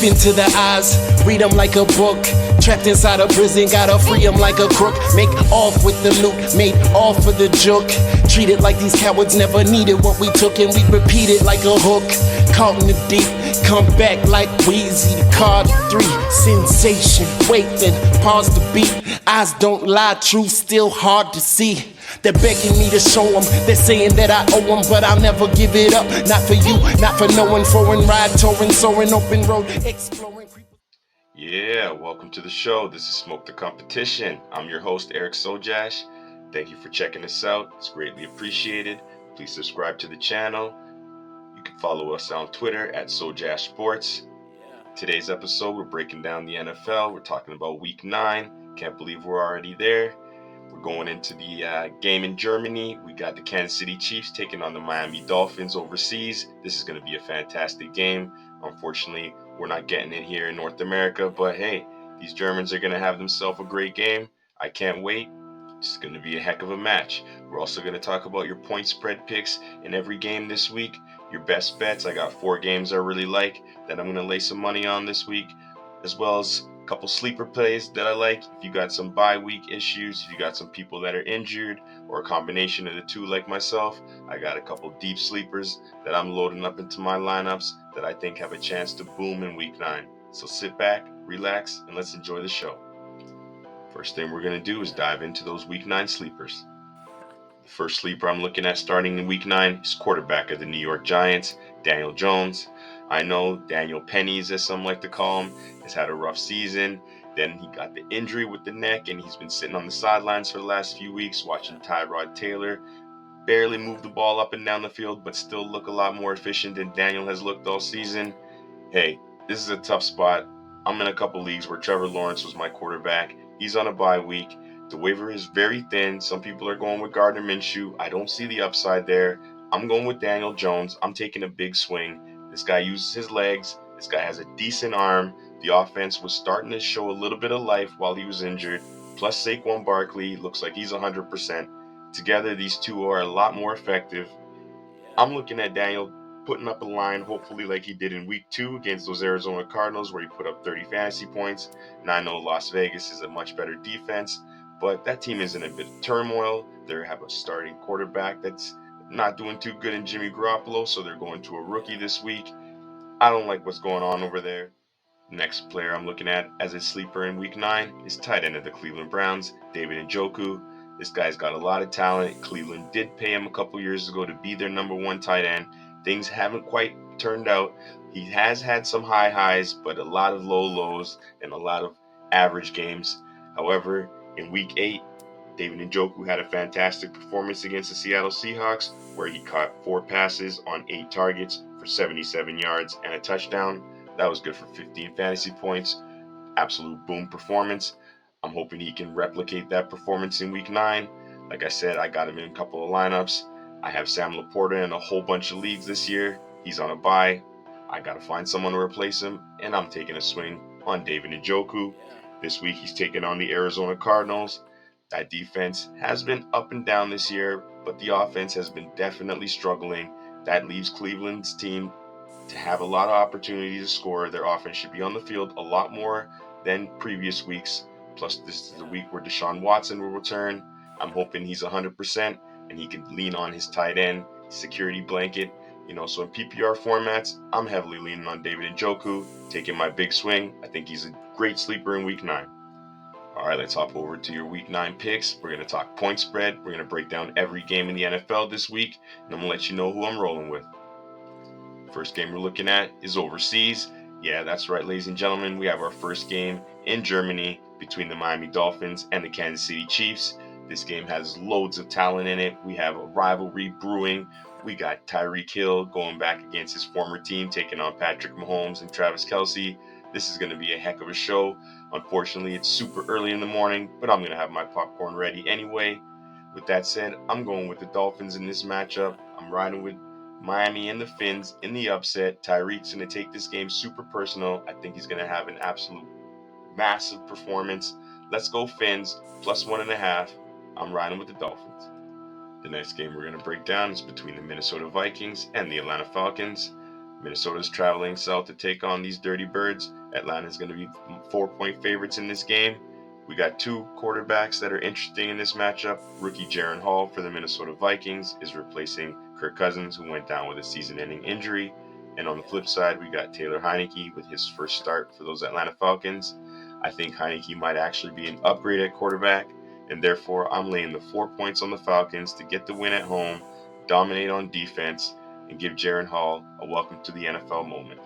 Deep into the eyes, read them like a book. Trapped inside a prison, gotta free them like a crook. Make off with the loot, made off for the joke. Treated like these cowards never needed what we took, and we repeat it like a hook. Caught in the deep, come back like Wheezy. Card 3, sensation. Wait, then pause the beat. Eyes don't lie, truth still hard to see. They're begging me to show them, they're saying that I owe them, but I'll never give it up. Not for you, not for no one. Foreign ride, touring, soaring, open road, exploring. Yeah, welcome to the show. This is Smoke the Competition. I'm your host, Eric Sojash. Thank you for checking us out. It's greatly appreciated. Please subscribe to the channel. You can follow us on Twitter at Sojash Sports. Today's episode, we're breaking down the NFL. We're talking about Week 9. Can't believe we're already there. We're going into the game in Germany. We got the Kansas City Chiefs taking on the Miami Dolphins overseas. This is going to be a fantastic game. Unfortunately, we're not getting it here in North America, but hey, these Germans are going to have themselves a great game. I can't wait. It's going to be a heck of a match. We're also going to talk about your point spread picks in every game this week, your best bets. I got 4 games I really like that I'm going to lay some money on this week, as well as a couple sleeper plays that I like. If you got some bye week issues, if you got some people that are injured, or a combination of the two like myself, I got a couple deep sleepers that I'm loading up into my lineups that I think have a chance to boom in Week 9. So sit back, relax, and let's enjoy the show. First thing we're going to do is dive into those Week 9 sleepers. The first sleeper I'm looking at starting in Week 9 is quarterback of the New York Giants, Daniel Jones. I know Daniel Pennies, as some like to call him, has had a rough season. Then he got the injury with the neck, and he's been sitting on the sidelines for the last few weeks watching Tyrod Taylor barely move the ball up and down the field, but still look a lot more efficient than Daniel has looked all season. Hey, this is a tough spot. I'm in a couple leagues where Trevor Lawrence was my quarterback. He's on a bye week. The waiver is very thin. Some people are going with Gardner Minshew. I don't see the upside there. I'm going with Daniel Jones. I'm taking a big swing. This guy uses his legs. This guy has a decent arm. The offense was starting to show a little bit of life while he was injured. Plus Saquon Barkley looks like he's 100%. Together, these two are a lot more effective. I'm looking at Daniel putting up a line, hopefully like he did in Week 2 against those Arizona Cardinals, where he put up 30 fantasy points. And I know Las Vegas is a much better defense, but that team is in a bit of turmoil. They have a starting quarterback that's not doing too good in Jimmy Garoppolo, so they're going to a rookie this week. I don't like what's going on over there. Next player I'm looking at as a sleeper in Week 9 is tight end of the Cleveland Browns, David Njoku. This guy's got a lot of talent. Cleveland did pay him a couple years ago to be their number 1 tight end. Things haven't quite turned out. He has had some high highs, but a lot of low lows and a lot of average games. However, in Week 8, David Njoku had a fantastic performance against the Seattle Seahawks, where he caught 4 passes on 8 targets for 77 yards and a touchdown. That was good for 15 fantasy points. Absolute boom performance. I'm hoping he can replicate that performance in Week 9. Like I said, I got him in a couple of lineups. I have Sam Laporta in a whole bunch of leagues this year. He's on a bye. I got to find someone to replace him, and I'm taking a swing on David Njoku. This week he's taking on the Arizona Cardinals. That defense has been up and down this year, but the offense has been definitely struggling. That leaves Cleveland's team to have a lot of opportunity to score. Their offense should be on the field a lot more than previous weeks. Plus, this is the week where Deshaun Watson will return. I'm hoping he's 100% and he can lean on his tight end security blanket. So in PPR formats, I'm heavily leaning on David Njoku, taking my big swing. I think he's a great sleeper in Week 9. All right, let's hop over to your Week 9 picks. We're going to talk point spread. We're going to break down every game in the NFL this week, and I'm going to let you know who I'm rolling with. First game we're looking at is overseas. Yeah, that's right, ladies and gentlemen. We have our first game in Germany between the Miami Dolphins and the Kansas City Chiefs. This game has loads of talent in it. We have a rivalry brewing. We got Tyreek Hill going back against his former team, taking on Patrick Mahomes and Travis Kelce. This is going to be a heck of a show. Unfortunately, it's super early in the morning, but I'm going to have my popcorn ready anyway. With that said, I'm going with the Dolphins in this matchup. I'm riding with Miami and the Fins in the upset. Tyreek's going to take this game super personal. I think he's going to have an absolute massive performance. Let's go Fins, plus 1.5. I'm riding with the Dolphins. The next game we're going to break down is between the Minnesota Vikings and the Atlanta Falcons. Minnesota's traveling south to take on these Dirty Birds. Atlanta's going to be 4-point favorites in this game. We got two quarterbacks that are interesting in this matchup. Rookie Jaren Hall for the Minnesota Vikings is replacing Kirk Cousins, who went down with a season-ending injury. And on the flip side, we got Taylor Heineke with his first start for those Atlanta Falcons. I think Heineke might actually be an upgrade at quarterback, and therefore I'm laying the 4 points on the Falcons to get the win at home, dominate on defense, and give Jaren Hall a welcome to the NFL moment.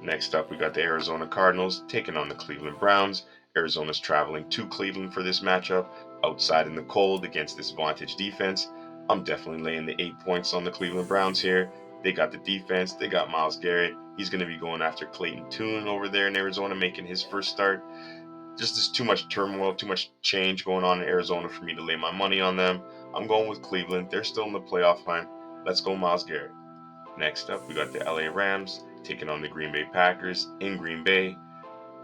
Next up, we got the Arizona Cardinals taking on the Cleveland Browns. Arizona's traveling to Cleveland for this matchup, outside in the cold against this Vantage defense. I'm definitely laying the 8 points on the Cleveland Browns here. They got the defense, they got Myles Garrett. He's going to be going after Clayton Tune over there in Arizona, making his first start. Just there's too much turmoil, too much change going on in Arizona for me to lay my money on them. I'm going with Cleveland. They're still in the playoff hunt. Let's go Myles Garrett. Next up, we got the LA Rams taking on the Green Bay Packers in Green Bay.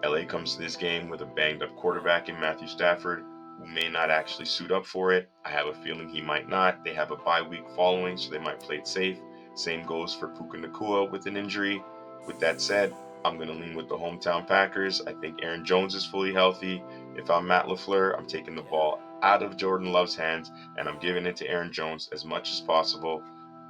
LA comes to this game with a banged up quarterback in Matthew Stafford, who may not actually suit up for it. I have a feeling he might not. They have a bye week following, so they might play it safe. Same goes for Puka Nacua with an injury. With that said, I'm going to lean with the hometown Packers. I think Aaron Jones is fully healthy. If I'm Matt LaFleur, I'm taking the ball out of Jordan Love's hands, and I'm giving it to Aaron Jones as much as possible.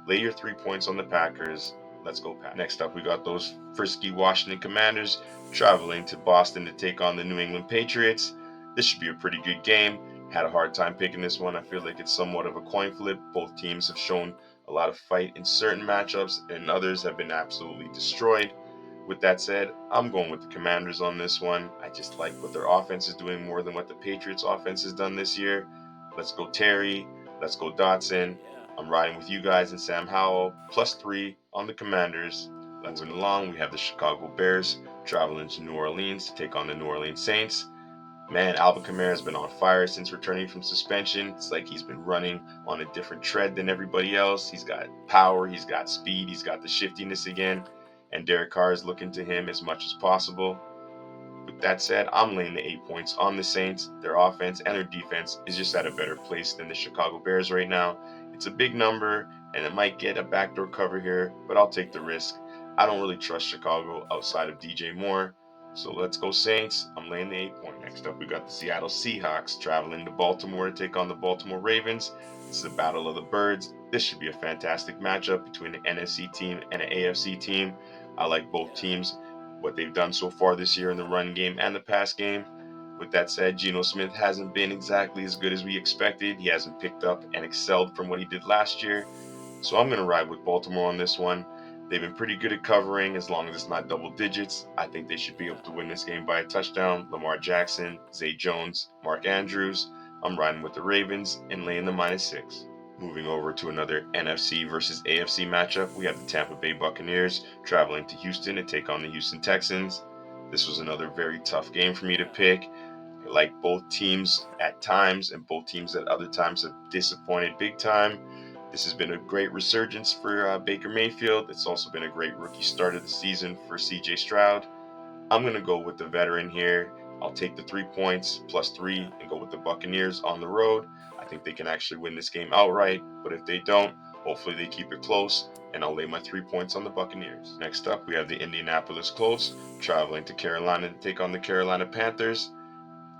Lay your 3 points on the Packers. Let's go, Pat. Next up, we got those frisky Washington Commanders traveling to Boston to take on the New England Patriots. This should be a pretty good game. Had a hard time picking this one. I feel like it's somewhat of a coin flip. Both teams have shown a lot of fight in certain matchups, and others have been absolutely destroyed. With that said, I'm going with the Commanders on this one. I just like what their offense is doing more than what the Patriots offense has done this year. Let's go Terry. Let's go Dotson. I'm riding with you guys and Sam Howell, +3 on the Commanders. Let's move along. We have the Chicago Bears traveling to New Orleans to take on the New Orleans Saints. Man, Alvin Kamara has been on fire since returning from suspension. It's like he's been running on a different tread than everybody else. He's got power, he's got speed, he's got the shiftiness again. And Derek Carr is looking to him as much as possible. With that said, I'm laying the 8 points on the Saints. Their offense and their defense is just at a better place than the Chicago Bears right now. It's a big number, and it might get a backdoor cover here, but I'll take the risk. I don't really trust Chicago outside of DJ Moore. So let's go Saints. I'm laying the 8 point. Next up, we got the Seattle Seahawks traveling to Baltimore to take on the Baltimore Ravens. This is the Battle of the Birds. This should be a fantastic matchup between an NFC team and an AFC team. I like both teams, what they've done so far this year in the run game and the pass game. With that said, Geno Smith hasn't been exactly as good as we expected. He hasn't picked up and excelled from what he did last year. So I'm going to ride with Baltimore on this one. They've been pretty good at covering as long as it's not double digits. I think they should be able to win this game by a touchdown. Lamar Jackson, Zay Jones, Mark Andrews. I'm riding with the Ravens and laying the -6. Moving over to another NFC versus AFC matchup, we have the Tampa Bay Buccaneers traveling to Houston to take on the Houston Texans. This was another very tough game for me to pick. I like both teams at times, and both teams at other times have disappointed big time. This has been a great resurgence for Baker Mayfield. It's also been a great rookie start of the season for CJ Stroud. I'm going to go with the veteran here. I'll take the 3 points +3 and go with the Buccaneers on the road. I think they can actually win this game outright, but if they don't, hopefully they keep it close, and I'll lay my 3 points on the Buccaneers. Next up, we have the Indianapolis Colts traveling to Carolina to take on the Carolina Panthers.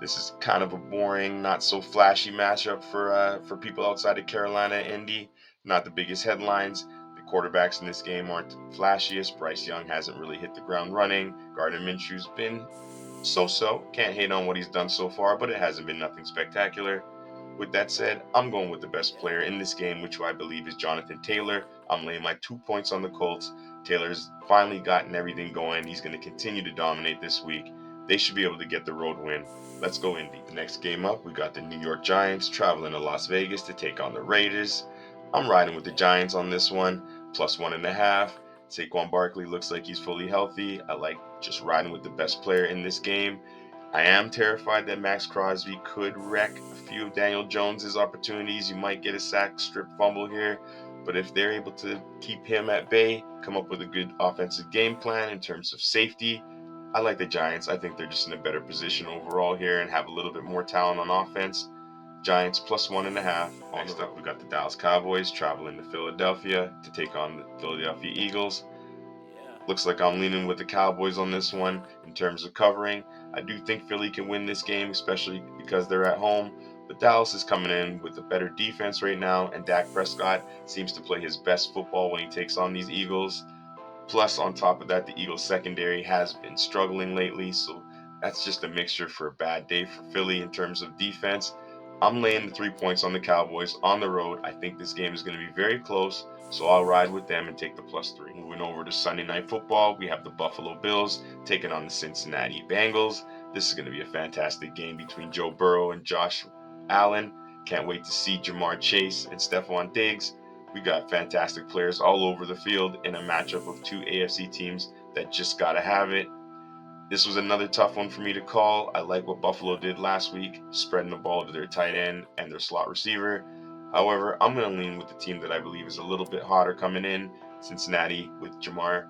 This is kind of a boring, not so flashy matchup for people outside of Carolina and Indy. Not the biggest headlines. The quarterbacks in this game aren't the flashiest. Bryce Young hasn't really hit the ground running. Gardner Minshew's been so-so. Can't hate on what he's done so far, but it hasn't been nothing spectacular. With that said, I'm going with the best player in this game, which I believe is Jonathan Taylor. I'm laying my 2 points on the Colts. Taylor's finally gotten everything going. He's going to continue to dominate this week. They should be able to get the road win. Let's go Indy. The next game up, we got the New York Giants traveling to Las Vegas to take on the Raiders. I'm riding with the Giants on this one, +1.5. Saquon Barkley looks like he's fully healthy. I like just riding with the best player in this game. I am terrified that Max Crosby could wreck a few of Daniel Jones's opportunities. You might get a sack, strip, fumble here. But if they're able to keep him at bay, come up with a good offensive game plan in terms of safety, I like the Giants. I think they're just in a better position overall here and have a little bit more talent on offense. Giants +1.5. Next up, we got the Dallas Cowboys traveling to Philadelphia to take on the Philadelphia Eagles. Looks like I'm leaning with the Cowboys on this one in terms of covering. I do think Philly can win this game, especially because they're at home. But Dallas is coming in with a better defense right now, and Dak Prescott seems to play his best football when he takes on these Eagles. Plus, on top of that, the Eagles secondary has been struggling lately, so that's just a mixture for a bad day for Philly in terms of defense. I'm laying the 3 points on the Cowboys on the road. I think this game is going to be very close, so I'll ride with them and take the +3. Moving over to Sunday Night Football, we have the Buffalo Bills taking on the Cincinnati Bengals. This is going to be a fantastic game between Joe Burrow and Josh Allen. Can't wait to see Jamar Chase and Stephon Diggs. We got fantastic players all over the field in a matchup of two AFC teams that just got to have it. This was another tough one for me to call. I like what Buffalo did last week, spreading the ball to their tight end and their slot receiver. However, I'm going to lean with the team that I believe is a little bit hotter coming in, Cincinnati, with Jamar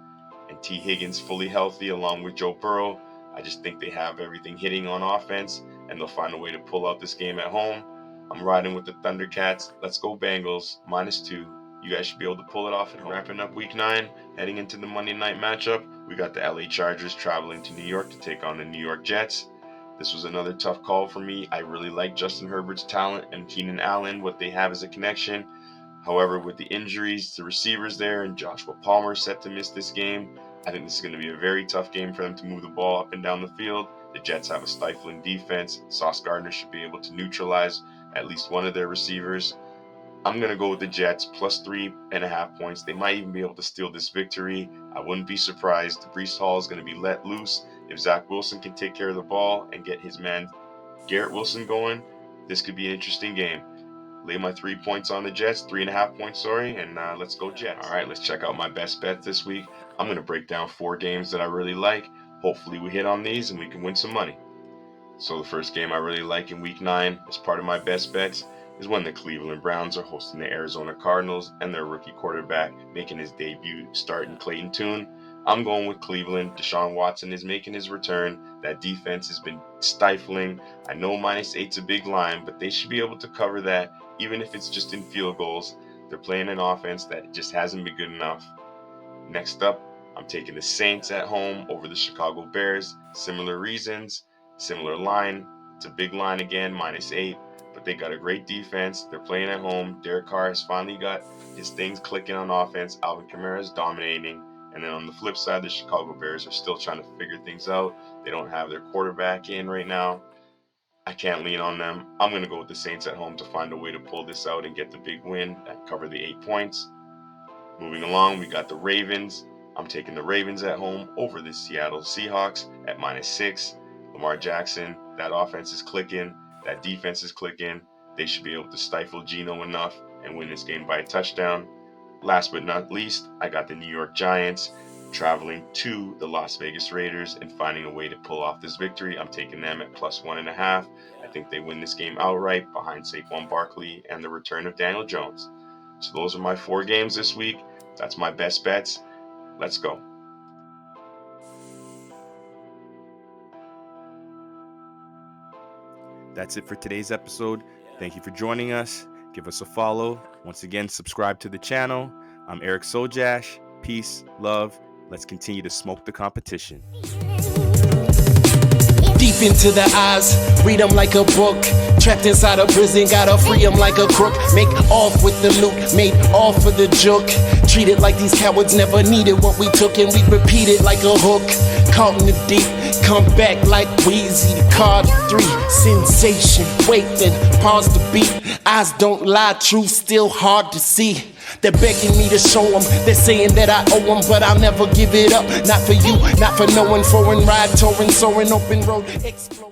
and T. Higgins fully healthy along with Joe Burrow. I just think they have everything hitting on offense, and they'll find a way to pull out this game at home. I'm riding with the Thundercats. Let's go Bengals, -2. You guys should be able to pull it off. And wrapping up week 9, heading into the Monday night matchup, we got the LA Chargers traveling to New York to take on the New York Jets. This was another tough call for me. I really like Justin Herbert's talent and Keenan Allen, what they have as a connection. However, with the injuries to receivers there and Joshua Palmer set to miss this game, I think this is going to be a very tough game for them to move the ball up and down the field. The Jets have a stifling defense. Sauce Gardner should be able to neutralize at least one of their receivers. I'm going to go with the Jets, +3.5 points. They might even be able to steal this victory. I wouldn't be surprised. Breece Hall is going to be let loose. If Zach Wilson can take care of the ball and get his man Garrett Wilson going, this could be an interesting game. Lay my 3 points on the Jets, 3.5 points, and let's go Jets. All right, let's check out my best bets this week. I'm going to break down 4 games that I really like. Hopefully we hit on these and we can win some money. So the first game I really like in week 9 as part of my best bets is when the Cleveland Browns are hosting the Arizona Cardinals and their rookie quarterback making his debut starting Clayton Tune. I'm going with Cleveland. Deshaun Watson is making his return. That defense has been stifling. I know -8's a big line, but they should be able to cover that even if it's just in field goals. They're playing an offense that just hasn't been good enough. Next up, I'm taking the Saints at home over the Chicago Bears. Similar reasons, similar line. It's a big line again, -8. But they got a great defense. They're playing at home. Derek Carr has finally got his things clicking on offense. Alvin Kamara is dominating. And then on the flip side, the Chicago Bears are still trying to figure things out. They don't have their quarterback in right now. I can't lean on them. I'm going to go with the Saints at home to find a way to pull this out and get the big win and cover the 8 points. Moving along, we got the Ravens. I'm taking the Ravens at home over the Seattle Seahawks at -6. Lamar Jackson, that offense is clicking. That defense is clicking. They should be able to stifle Geno enough and win this game by a touchdown. Last but not least, I got the New York Giants traveling to the Las Vegas Raiders and finding a way to pull off this victory. I'm taking them at +1.5. I think they win this game outright behind Saquon Barkley and the return of Daniel Jones. So those are my 4 games this week. That's my best bets. Let's go. That's it for today's episode. Thank you for joining us. Give us a follow. Once again, subscribe to the channel. I'm Eric Sojash. Peace, love. Let's continue to smoke the competition. Deep into the eyes, read them like a book. Trapped inside a prison, gotta free them like a crook. Make off with the loot, made off for the joke. Treated like these cowards never needed what we took, and we repeat it like a hook. Caught in the deep, come back like Weezy. The card 3, sensation. Wait, then pause the beat. Eyes don't lie, truth still hard to see. They're begging me to show them, they're saying that I owe them, but I'll never give it up. Not for you, not for no one. Foreign ride, touring, soaring, open road, explode.